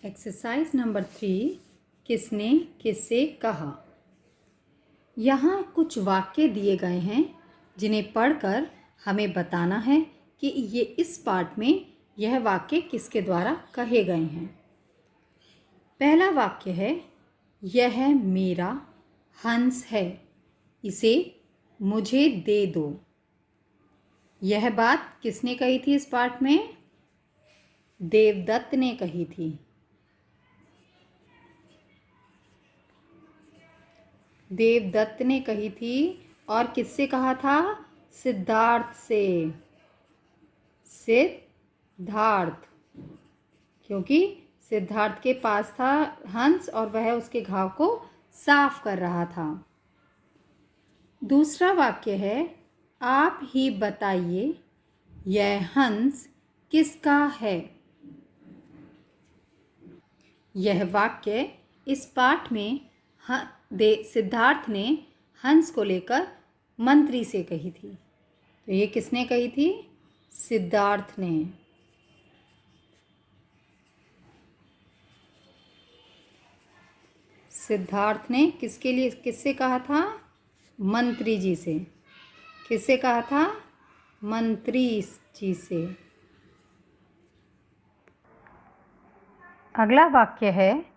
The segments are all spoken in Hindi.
एक्सरसाइज नंबर 3, किसने किससे कहा। यहाँ कुछ वाक्य दिए गए हैं जिन्हें पढ़कर हमें बताना है कि ये इस पाठ में यह वाक्य किसके द्वारा कहे गए हैं। पहला वाक्य है, यह मेरा हंस है, इसे मुझे दे दो। यह बात किसने कही थी इस पाठ में? देवदत्त ने कही थी। देवदत्त ने कही थी और किससे कहा था? सिद्धार्थ से। सिद्धार्थ, क्योंकि सिद्धार्थ के पास था हंस और वह उसके घाव को साफ कर रहा था। दूसरा वाक्य है, आप ही बताइए यह हंस किसका है। यह वाक्य इस पाठ में सिद्धार्थ ने हंस को लेकर मंत्री से कही थी। तो ये किसने कही थी? सिद्धार्थ ने। सिद्धार्थ ने किसके लिए किससे कहा था? मंत्री जी से। किससे कहा था? मंत्री जी से। अगला वाक्य है,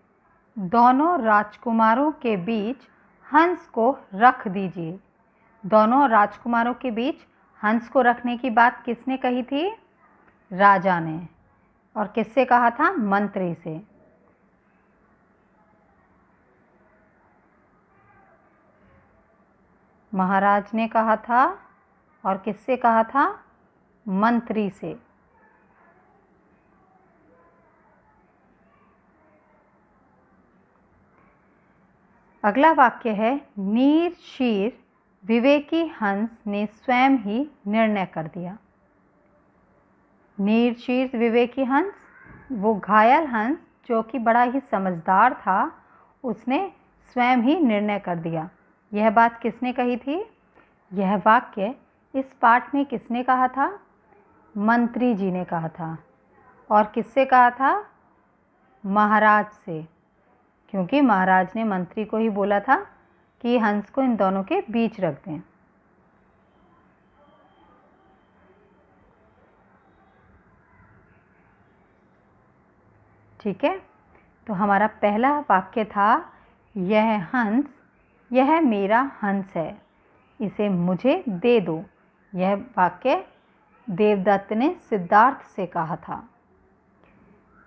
दोनों राजकुमारों के बीच हंस को रख दीजिए। दोनों राजकुमारों के बीच हंस को रखने की बात किसने कही थी? राजा ने। और किससे कहा था? मंत्री से। महाराज ने कहा था और किससे कहा था? मंत्री से। अगला वाक्य है, नीर शीर विवेकी हंस ने स्वयं ही निर्णय कर दिया। नीर शीर विवेकी हंस, वो घायल हंस जो कि बड़ा ही समझदार था, उसने स्वयं ही निर्णय कर दिया। यह बात किसने कही थी? यह वाक्य इस पाठ में किसने कहा था? मंत्री जी ने कहा था। और किससे कहा था? महाराज से, क्योंकि महाराज ने मंत्री को ही बोला था कि हंस को इन दोनों के बीच रख दें। ठीक है, तो हमारा पहला वाक्य था, यह हंस, यह मेरा हंस है, इसे मुझे दे दो। यह वाक्य देवदत्त ने सिद्धार्थ से कहा था।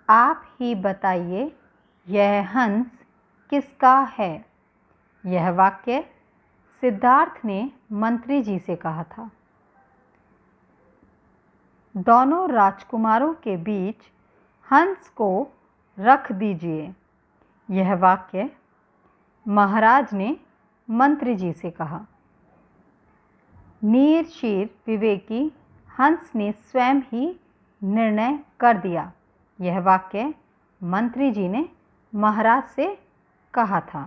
आप ही बताइए यह हंस किसका है। यह वाक्य सिद्धार्थ ने मंत्री जी से कहा था। दोनों राजकुमारों के बीच हंस को रख दीजिए। यह वाक्य महाराज ने मंत्री जी से कहा। नीर शीर विवेकी हंस ने स्वयं ही निर्णय कर दिया। यह वाक्य मंत्री जी ने महाराज से कहा था।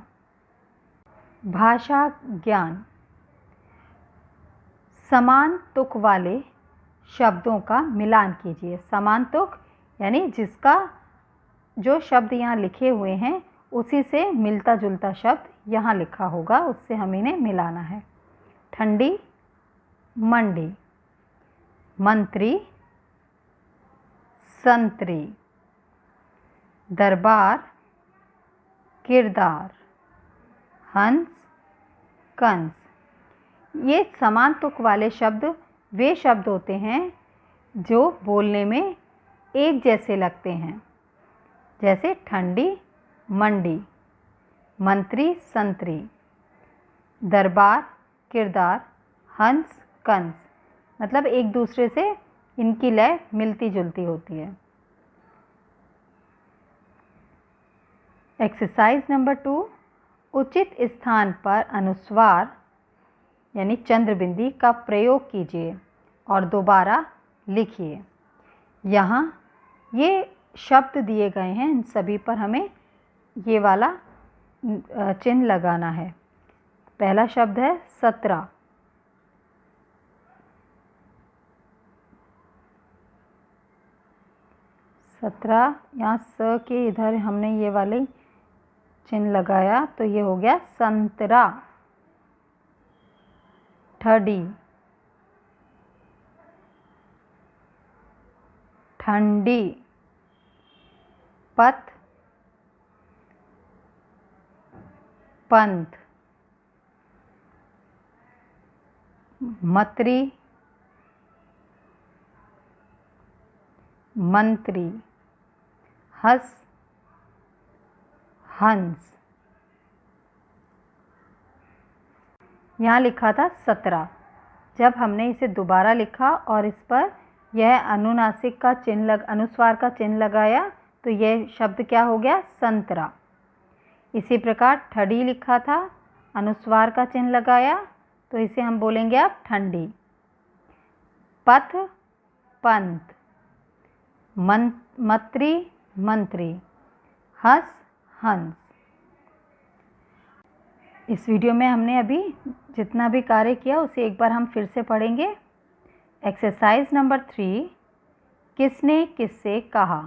भाषा ज्ञान। समान तुक वाले शब्दों का मिलान कीजिए। समान तुक यानी जिसका जो शब्द यहाँ लिखे हुए हैं उसी से मिलता जुलता शब्द यहाँ लिखा होगा, उससे हम इन्हें मिलाना है। ठंडी, मंडी। मंत्री, संतरी। दरबार, किरदार। हंस, कंस। ये समान तुक वाले शब्द वे शब्द होते हैं जो बोलने में एक जैसे लगते हैं, जैसे ठंडी, मंडी, मंत्री, संतरी, दरबार, किरदार, हंस, कंस। मतलब एक दूसरे से इनकी लय मिलती जुलती होती है। एक्सरसाइज नंबर 2, उचित स्थान पर अनुस्वार यानी चंद्रबिंदी का प्रयोग कीजिए और दोबारा लिखिए। यहाँ ये शब्द दिए गए हैं, इन सभी पर हमें ये वाला चिन्ह लगाना है। पहला शब्द है 17। 17। यहाँ स के इधर हमने ये वाले चिन्ह लगाया तो ये हो गया संतरा। ठडी, ठंडी। पथ, पंथ। मतरी, मंत्री। हंस, हंस। यहाँ लिखा था 17। जब हमने इसे दोबारा लिखा और इस पर यह अनुनासिक का चिन्ह अनुस्वार का चिन्ह लगाया तो यह शब्द क्या हो गया? संतरा। इसी प्रकार ठड़ी लिखा था, अनुस्वार का चिन्ह लगाया तो इसे हम बोलेंगे अब ठंडी। पथ, पंथ। मंत्री, मंत्री। हंस, हंस। इस वीडियो में हमने अभी जितना भी कार्य किया उसे एक बार हम फिर से पढ़ेंगे। एक्सरसाइज नंबर 3, किसने किससे कहा?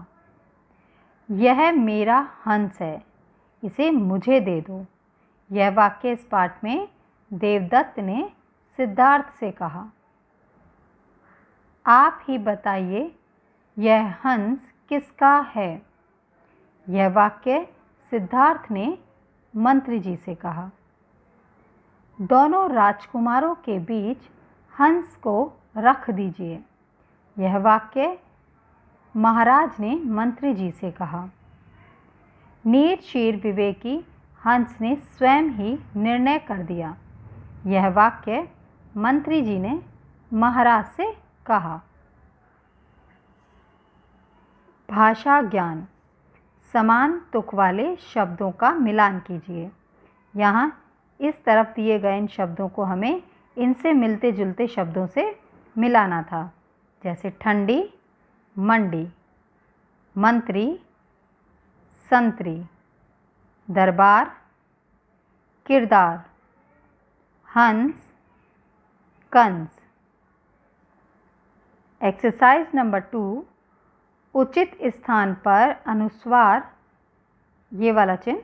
यह मेरा हंस है, इसे मुझे दे दो। यह वाक्य इस पाठ में देवदत्त ने सिद्धार्थ से कहा। आप ही बताइए यह हंस किसका है? यह वाक्य सिद्धार्थ ने मंत्री जी से कहा। दोनों राजकुमारों के बीच हंस को रख दीजिए। यह वाक्य महाराज ने मंत्री जी से कहा। नीर शीर विवेकी, हंस ने स्वयं ही निर्णय कर दिया। यह वाक्य मंत्री जी ने महाराज से कहा। भाषा ज्ञान, समान तुक वाले शब्दों का मिलान कीजिए। यहाँ इस तरफ दिए गए इन शब्दों को हमें इनसे मिलते जुलते शब्दों से मिलाना था, जैसे ठंडी, मंडी। मंत्री, संतरी। दरबार, किरदार। हंस, कंस। एक्सरसाइज नंबर 2, उचित स्थान पर अनुस्वार ये वाला चिन्ह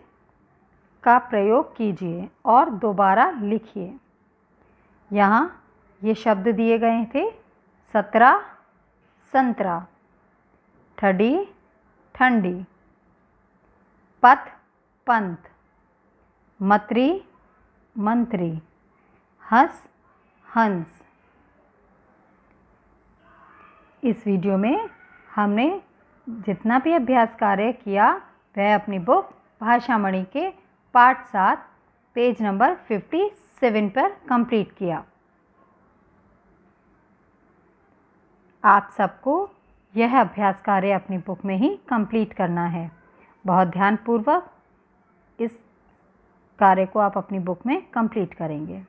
का प्रयोग कीजिए और दोबारा लिखिए। यहाँ ये शब्द दिए गए थे 17, संतरा। ठडी, ठंडी। पथ, पंथ। मतरी, मंत्री। हंस, हंस। इस वीडियो में हमने जितना भी अभ्यास कार्य किया वह अपनी बुक भाषामणि के पाठ 7 पेज नंबर 57 पर कंप्लीट किया। आप सबको यह अभ्यास कार्य अपनी बुक में ही कंप्लीट करना है। बहुत ध्यानपूर्वक इस कार्य को आप अपनी बुक में कंप्लीट करेंगे।